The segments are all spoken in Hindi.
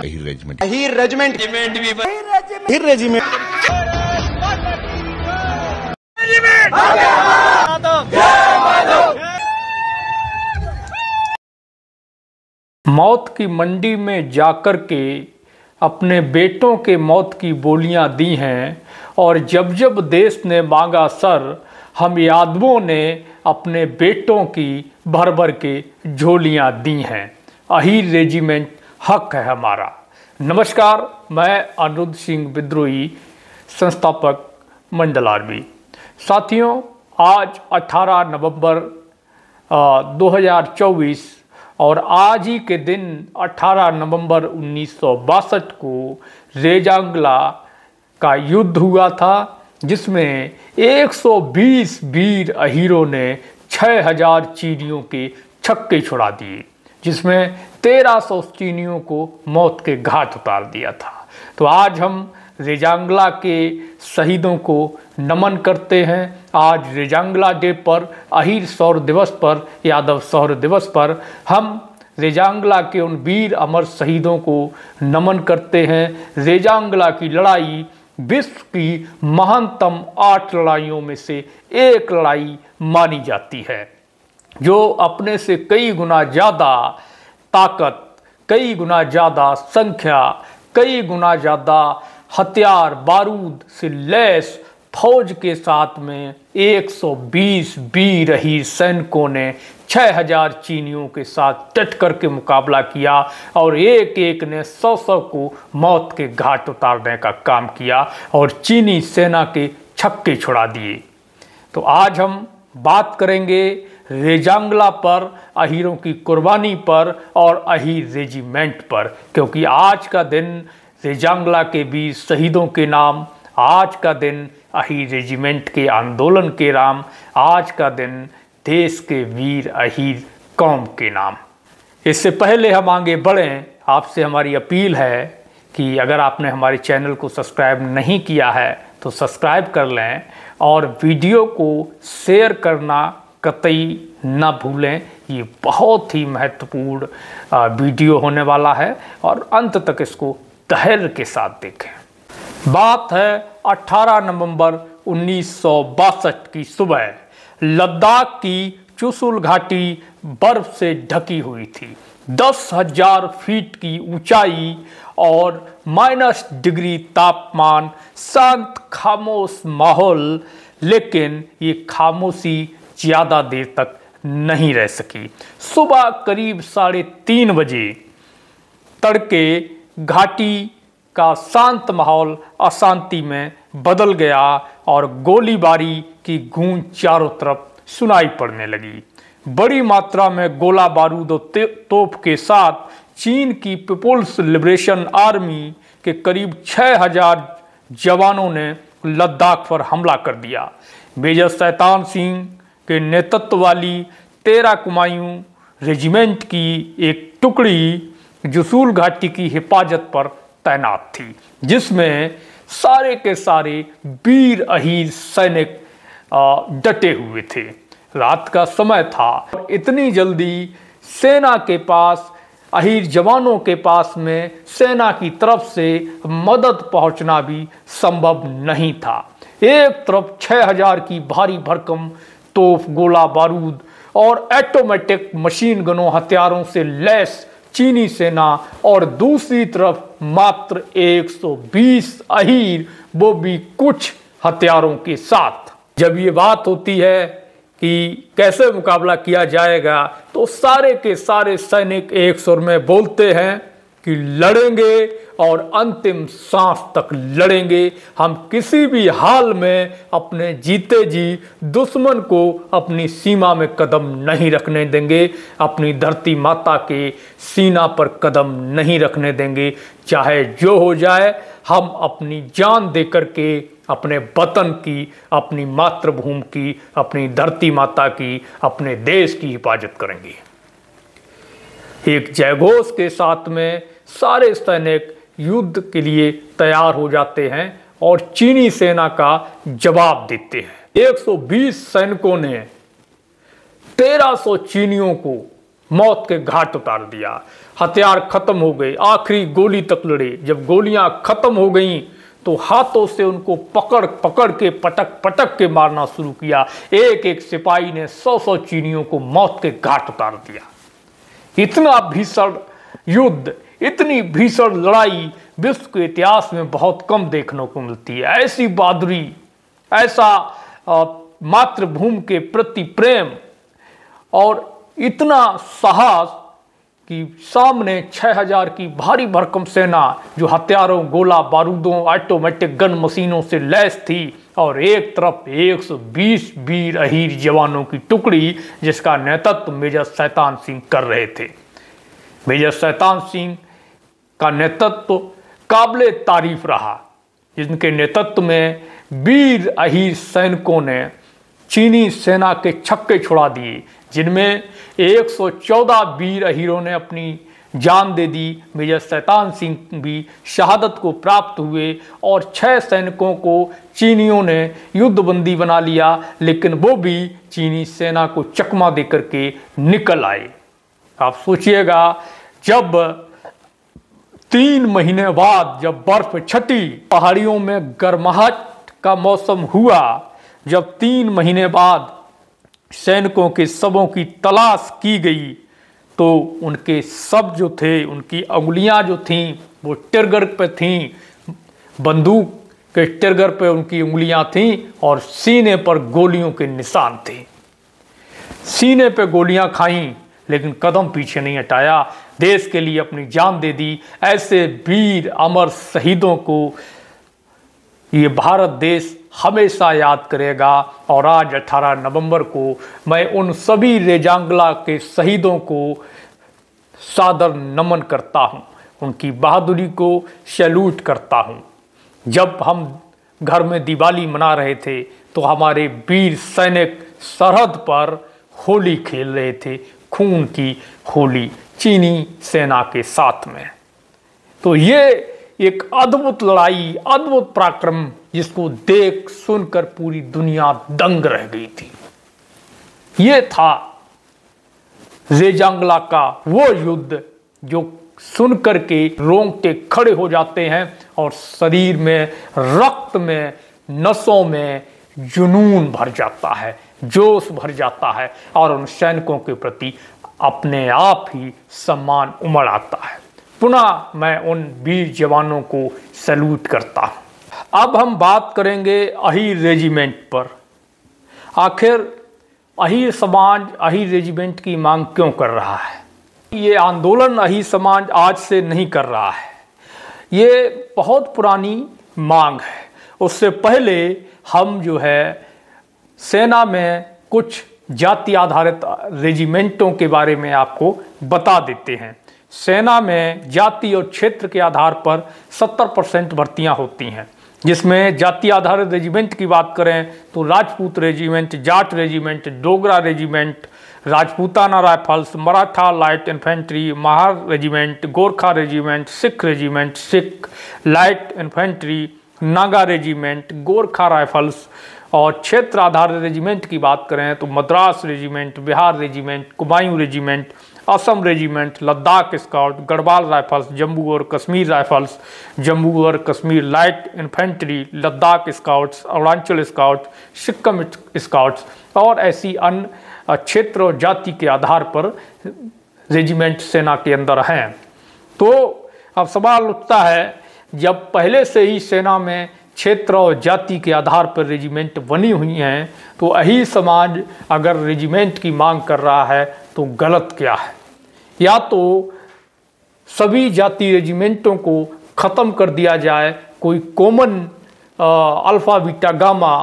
अहीर रेजिमेंट मौत की मंडी में जाकर के अपने बेटों के मौत की बोलियां दी हैं, और जब जब देश ने मांगा सर, हम यादवों ने अपने बेटों की भर भर के झोलियां दी हैं। अहीर रेजिमेंट हक है हमारा। नमस्कार, मैं अनिरुद्ध सिंह विद्रोही, संस्थापक मंडल आर्मी। साथियों, आज 18 नवंबर 2024 और आज ही के दिन 18 नवंबर 1962 को रेजांगला का युद्ध हुआ था, जिसमें 120 वीर अहीरों ने 6000 चीनियों के छक्के छुड़ा दिए, जिसमें 1300 चीनियों को मौत के घाट उतार दिया था। तो आज हम रेजांगला के शहीदों को नमन करते हैं। आज रेजांगला डे पर, अहीर शौर्य दिवस पर, यादव शौर्य दिवस पर हम रेजांगला के उन वीर अमर शहीदों को नमन करते हैं। रेजांगला की लड़ाई विश्व की महानतम 8 लड़ाइयों में से एक लड़ाई मानी जाती है, जो अपने से कई गुना ज़्यादा ताकत, कई गुना ज़्यादा संख्या, कई गुना ज़्यादा हथियार बारूद से लैस फौज के साथ में 120 वीर अहीर सैनिकों ने 6000 चीनियों के साथ डट करके मुकाबला किया, और एक एक ने 100 को मौत के घाट उतारने का काम किया और चीनी सेना के छक्के छुड़ा दिए। तो आज हम बात करेंगे रेजांगला पर, अहीरों की कुर्बानी पर और अहीर रेजिमेंट पर, क्योंकि आज का दिन रेजांगला के वीर शहीदों के नाम, आज का दिन अहीर रेजिमेंट के आंदोलन के नाम, आज का दिन देश के वीर अहीर कौम के नाम। इससे पहले हम आगे बढ़ें, आपसे हमारी अपील है कि अगर आपने हमारे चैनल को सब्सक्राइब नहीं किया है तो सब्सक्राइब कर लें, और वीडियो को शेयर करना कतई ना भूलें। ये बहुत ही महत्वपूर्ण वीडियो होने वाला है, और अंत तक इसको धैर्य के साथ देखें। बात है 18 नवंबर 1962 की सुबह। लद्दाख की चुशुल घाटी बर्फ से ढकी हुई थी। 10,000 फीट की ऊंचाई और -डिग्री तापमान, शांत खामोश माहौल। लेकिन ये खामोशी ज़्यादा देर तक नहीं रह सकी। सुबह करीब 3:30 बजे तड़के घाटी का शांत माहौल अशांति में बदल गया, और गोलीबारी की गूंज चारों तरफ सुनाई पड़ने लगी। बड़ी मात्रा में गोला बारूद और तोप के साथ चीन की पीपुल्स लिबरेशन आर्मी के करीब 6000 जवानों ने लद्दाख पर हमला कर दिया। मेजर शैतान सिंह के नेतृत्व वाली 13 कुमायूं रेजिमेंट की एक टुकड़ी चुशुल घाटी की हिफाजत पर तैनात थी, जिसमें सारे के सारे वीर अहीर सैनिक डटे हुए थे। रात का समय था, इतनी जल्दी सेना के पास, अहीर जवानों के पास में सेना की तरफ से मदद पहुंचना भी संभव नहीं था। एक तरफ 6000 की भारी भरकम तोप, गोला बारूद और ऑटोमेटिक मशीन गनों हथियारों से लैस चीनी सेना, और दूसरी तरफ मात्र 120 अहीर, वो भी कुछ हथियारों के साथ। जब ये बात होती है कि कैसे मुकाबला किया जाएगा, तो सारे के सारे सैनिक एक सुर में बोलते हैं कि लड़ेंगे और अंतिम सांस तक लड़ेंगे। हम किसी भी हाल में अपने जीते जी दुश्मन को अपनी सीमा में कदम नहीं रखने देंगे, अपनी धरती माता के सीना पर कदम नहीं रखने देंगे। चाहे जो हो जाए, हम अपनी जान देकर के अपने वतन की, अपनी मातृभूमि की, अपनी धरती माता की, अपने देश की हिफाजत करेंगे। एक जयघोष के साथ में सारे सैनिक युद्ध के लिए तैयार हो जाते हैं और चीनी सेना का जवाब देते हैं। 120 सैनिकों ने 1300 चीनियों को मौत के घाट उतार दिया। हथियार खत्म हो गए, आखिरी गोली तक लड़े। जब गोलियां खत्म हो गईं तो हाथों से उनको पकड़ पकड़ के पटक पटक के मारना शुरू किया। एक एक सिपाही ने 100-100 चीनियों को मौत के घाट उतार दिया। इतना भीषण युद्ध, इतनी भीषण लड़ाई विश्व के इतिहास में बहुत कम देखने को मिलती है। ऐसी बहादुरी, ऐसा मातृभूमि के प्रति प्रेम और इतना साहस कि सामने 6000 की भारी भरकम सेना जो हथियारों, गोला बारूदों, ऑटोमेटिक गन मशीनों से लैस थी, और एक तरफ 120 वीर अहीर जवानों की टुकड़ी जिसका नेतृत्व मेजर शैतान सिंह कर रहे थे। मेजर शैतान सिंह का नेतृत्व काबिले तारीफ रहा, जिनके नेतृत्व में वीर अहीर सैनिकों ने चीनी सेना के छक्के छुड़ा दिए, जिनमें 114 वीर अहीरों ने अपनी जान दे दी। मेजर शैतान सिंह भी शहादत को प्राप्त हुए और 6 सैनिकों को चीनियों ने युद्धबंदी बना लिया, लेकिन वो भी चीनी सेना को चकमा देकर के निकल आए। आप सोचिएगा, जब 3 महीने बाद जब बर्फ छटी, पहाड़ियों में गर्माहट का मौसम हुआ, जब 3 महीने बाद सैनिकों के शवों की तलाश की गई, तो उनके शव जो थे, उनकी उंगलियां जो थीं वो ट्रिगर पे थीं, बंदूक के ट्रिगर पे उनकी उंगलियां थीं और सीने पर गोलियों के निशान थे। सीने पे गोलियां खाईं लेकिन कदम पीछे नहीं हटाया, देश के लिए अपनी जान दे दी। ऐसे वीर अमर शहीदों को ये भारत देश हमेशा याद करेगा। और आज 18 नवंबर को मैं उन सभी रेजांगला के शहीदों को सादर नमन करता हूं, उनकी बहादुरी को सैल्यूट करता हूं। जब हम घर में दिवाली मना रहे थे तो हमारे वीर सैनिक सरहद पर होली खेल रहे थे, खून की होली चीनी सेना के साथ में। तो ये एक अद्भुत लड़ाई, अद्भुत पराक्रम, जिसको देख सुनकर पूरी दुनिया दंग रह गई थी। ये था रेजांगला का वो युद्ध जो सुनकर के रोंगटे खड़े हो जाते हैं और शरीर में, रक्त में, नसों में जुनून भर जाता है, जोश भर जाता है और उन सैनिकों के प्रति अपने आप ही सम्मान उमड़ आता है। पुनः मैं उन वीर जवानों को सैल्यूट करता हूं। अब हम बात करेंगे अहीर रेजिमेंट पर। आखिर अहीर समाज अहीर रेजिमेंट की मांग क्यों कर रहा है? ये आंदोलन अहीर समाज आज से नहीं कर रहा है, ये बहुत पुरानी मांग है। उससे पहले हम जो है सेना में कुछ जाति आधारित रेजिमेंटों के बारे में आपको बता देते हैं। सेना में जाति और क्षेत्र के आधार पर 70% भर्तियां होती हैं, जिसमें जाति आधारित रेजिमेंट की बात करें तो Rajput regiment, Jat regiment, Dogra regiment, Rajputana rifles, Maratha light infantry, Mahar regiment, Gorkha regiment, Sikh regiment, Sikh light infantry, Naga regiment, Gorkha rifles. और क्षेत्र आधारित रेजिमेंट की बात करें तो Madras regiment, Bihar regiment, Kumaon regiment, Assam regiment, Ladakh scout, Garhwal rifles, Jammu और कश्मीर राइफल्स, जम्मू और Kashmir light infantry, Ladakh scouts, Arunachal scout, Sikkim scouts और ऐसी अन्य क्षेत्र और जाति के आधार पर रेजिमेंट सेना के अंदर हैं। तो अब सवाल उठता है, जब पहले से ही सेना में क्षेत्र और जाति के आधार पर रेजिमेंट बनी हुई हैं, तो अहीर समाज अगर रेजिमेंट की मांग कर रहा है तो गलत क्या है? या तो सभी जाति रेजिमेंटों को ख़त्म कर दिया जाए, कोई common alpha beta gamma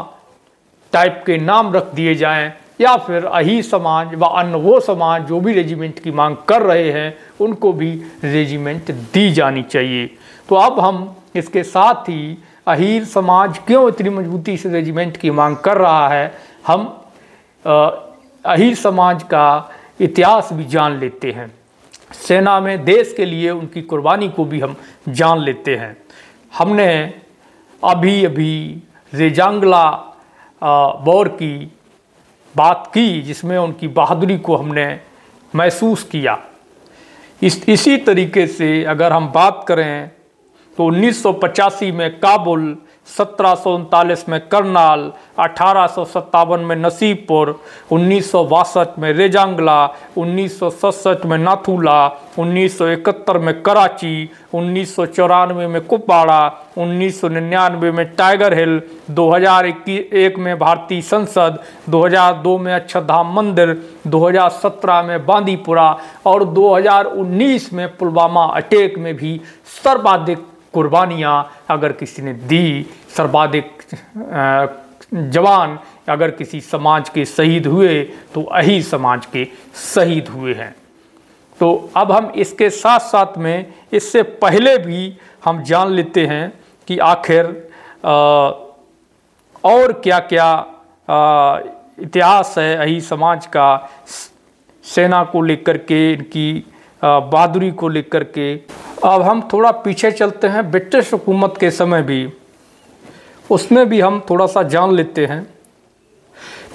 type के नाम रख दिए जाएं, या फिर अहीर समाज व अन्य वो समाज जो भी रेजिमेंट की मांग कर रहे हैं उनको भी रेजिमेंट दी जानी चाहिए। तो अब हम इसके साथ ही अहीर समाज क्यों इतनी मजबूती से रेजिमेंट की मांग कर रहा है, हम अहीर समाज का इतिहास भी जान लेते हैं। सेना में देश के लिए उनकी कुर्बानी को भी हम जान लेते हैं। हमने अभी अभी रेजांगला वॉर की बात की, जिसमें उनकी बहादुरी को हमने महसूस किया। इसी तरीके से अगर हम बात करें तो 1985 में काबुल, 1739 में करनाल, 1857 में नसीबपुर, 1962 में रेजांगला, 1967 में नाथुला, 1971 में कराची, 1994 में कुपवाड़ा, 1999 में टाइगर हिल, 2001 में भारतीय संसद, 2002 में अक्षरधाम मंदिर, 2017 में बांदीपुरा और 2019 में पुलवामा अटैक में भी सर्वाधिक कुर्बानियाँ अगर किसी ने दी, सर्वाधिक जवान अगर किसी समाज के शहीद हुए तो यही समाज के शहीद हुए हैं। तो अब हम इसके साथ साथ में इससे पहले भी हम जान लेते हैं कि आखिर और क्या क्या इतिहास है यही समाज का, सेना को लेकर के, इनकी बहादुरी को लेकर के। अब हम थोड़ा पीछे चलते हैं ब्रिटिश हुकूमत के समय भी, उसमें भी हम थोड़ा सा जान लेते हैं।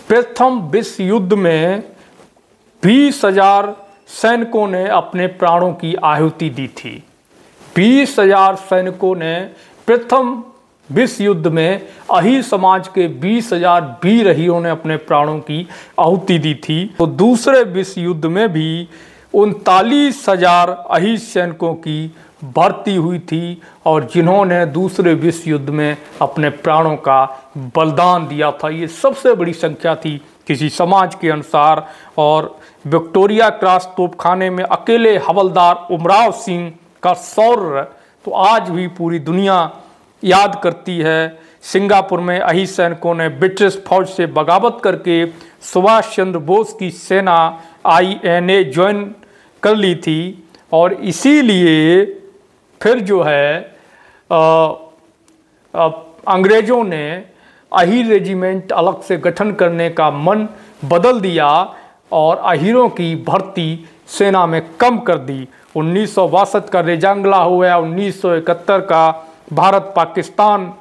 प्रथम विश्व युद्ध में 20,000 सैनिकों ने अपने प्राणों की आहुति दी थी। 20,000 सैनिकों ने प्रथम विश्व युद्ध में अही समाज के 20,000 वीर अहीरों ने अपने प्राणों की आहुति दी थी। तो दूसरे विश्व युद्ध में भी 39,000 अही सैनिकों की भर्ती हुई थी और जिन्होंने दूसरे विश्व युद्ध में अपने प्राणों का बलिदान दिया था। ये सबसे बड़ी संख्या थी किसी समाज के अनुसार। और विक्टोरिया क्रॉस तोपखाने में अकेले हवलदार उमराव सिंह का शौर्य तो आज भी पूरी दुनिया याद करती है। सिंगापुर में अही सैनिकों ने ब्रिटिश फौज से बगावत करके सुभाष चंद्र बोस की सेना INA ज्वाइन कर ली थी और इसीलिए फिर जो है अंग्रेज़ों ने अहीर रेजिमेंट अलग से गठन करने का मन बदल दिया और अहीरों की भर्ती सेना में कम कर दी। 1962 का रेजांगला हो या 1971 का भारत पाकिस्तान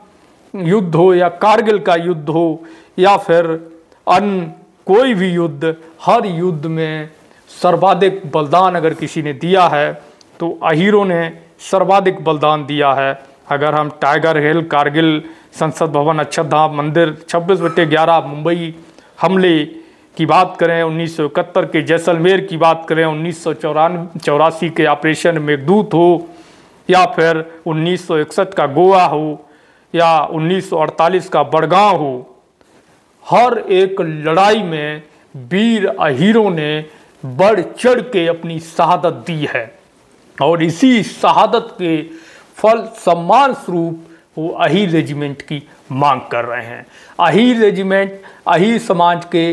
युद्ध हो या कारगिल का युद्ध हो या फिर अन्य कोई भी युद्ध, हर युद्ध में सर्वाधिक बलिदान अगर किसी ने दिया है तो अहीरों ने सर्वाधिक बलिदान दिया है। अगर हम टाइगर हिल, कारगिल, संसद भवन, अक्षरधाम मंदिर, 26/11 मुंबई हमले की बात करें, 1971 के जैसलमेर की बात करें, 1984 के ऑपरेशन मेघदूत हो या फिर 1961 का गोवा हो या 1948 का बड़गांव हो, हर एक लड़ाई में वीर अहीरों ने बढ़ चढ़ के अपनी शहादत दी है और इसी शहादत के फल सम्मान स्वरूप वो अहीर रेजिमेंट की मांग कर रहे हैं। अहीर रेजिमेंट अहीर समाज के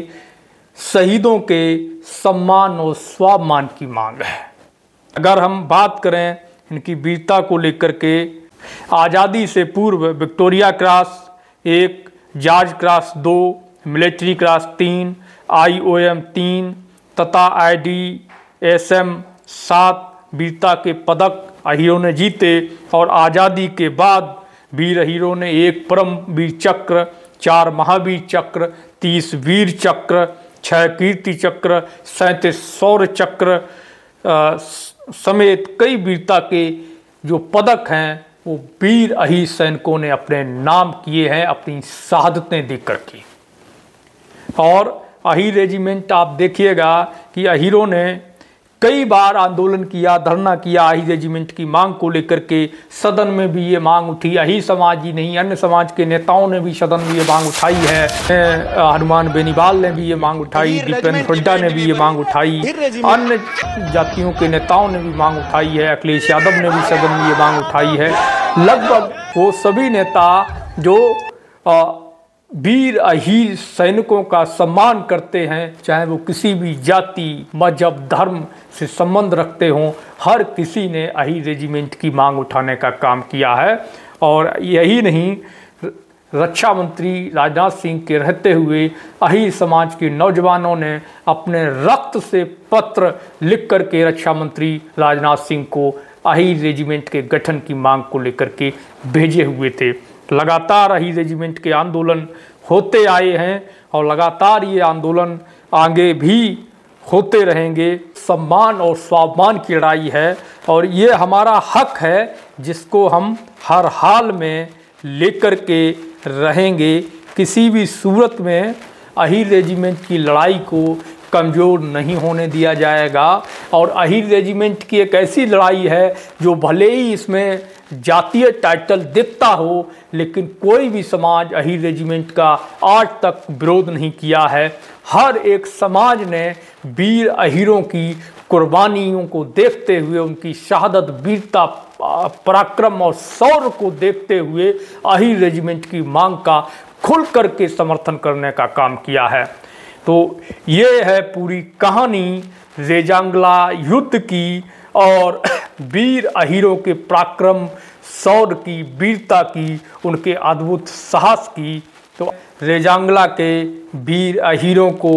शहीदों के सम्मान और स्वाभिमान की मांग है। अगर हम बात करें इनकी वीरता को लेकर के, आज़ादी से पूर्व Victoria cross 1, George cross 2, military cross 3, IOM 3 तथा IDSM 7 वीरता के पदक अहीरों ने जीते और आज़ादी के बाद वीर अहीरों ने 1 परम वीर चक्र, 4 महावीर चक्र, 30 वीर चक्र, 6 कीर्ति चक्र, 37 शौर्य चक्र समेत कई वीरता के जो पदक हैं वो वीर अहीर सैनिकों ने अपने नाम किए हैं अपनी शहादतें देकर के। और अहीर रेजिमेंट आप देखिएगा कि अहीरों ने कई बार आंदोलन किया, धरना किया अहीर रेजिमेंट की मांग को लेकर के। सदन में भी ये मांग उठी, अहीर समाज ही नहीं अन्य समाज के नेताओं ने भी सदन में ये मांग उठाई है। हनुमान बेनीवाल ने भी ये मांग उठाई, दीपेंद्र हुड्डा ने भी ये मांग उठाई, अन्य जातियों के नेताओं ने भी मांग उठाई है, अखिलेश यादव ने भी सदन में ये मांग उठाई है। लगभग वो सभी नेता जो वीर अहीर सैनिकों का सम्मान करते हैं, चाहे वो किसी भी जाति, मजहब, धर्म से संबंध रखते हों, हर किसी ने अहीर रेजिमेंट की मांग उठाने का काम किया है। और यही नहीं, रक्षा मंत्री राजनाथ सिंह के रहते हुए अहीर समाज के नौजवानों ने अपने रक्त से पत्र लिख कर के रक्षा मंत्री राजनाथ सिंह को अहीर रेजिमेंट के गठन की मांग को लेकर के भेजे हुए थे। लगातार अहीर रेजिमेंट के आंदोलन होते आए हैं और लगातार ये आंदोलन आगे भी होते रहेंगे। सम्मान और स्वाभिमान की लड़ाई है और ये हमारा हक है जिसको हम हर हाल में लेकर के रहेंगे। किसी भी सूरत में अहीर रेजिमेंट की लड़ाई को कमज़ोर नहीं होने दिया जाएगा। और अहीर रेजिमेंट की एक ऐसी लड़ाई है जो भले ही इसमें जातीय टाइटल दिखता हो, लेकिन कोई भी समाज अहीर रेजिमेंट का आज तक विरोध नहीं किया है। हर एक समाज ने वीर अहीरों की कुर्बानियों को देखते हुए, उनकी शहादत, वीरता, पराक्रम और शौर्य को देखते हुए अहीर रेजिमेंट की मांग का खुल करके समर्थन करने का काम किया है। तो ये है पूरी कहानी रेजांगला युद्ध की और वीर अहीरों के पराक्रम, शौर्य की, वीरता की, उनके अद्भुत साहस की। तो रेजांगला के वीर अहीरों को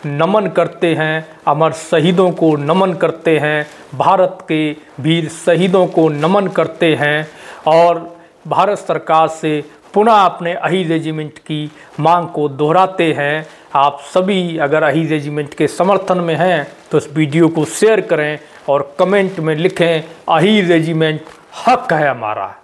नमन करते हैं, अमर शहीदों को नमन करते हैं, भारत के वीर शहीदों को नमन करते हैं और भारत सरकार से पुनः अपने अहीर रेजिमेंट की मांग को दोहराते हैं। आप सभी अगर अहीर रेजिमेंट के समर्थन में हैं तो इस वीडियो को शेयर करें और कमेंट में लिखें, अहीर रेजिमेंट हक है हमारा।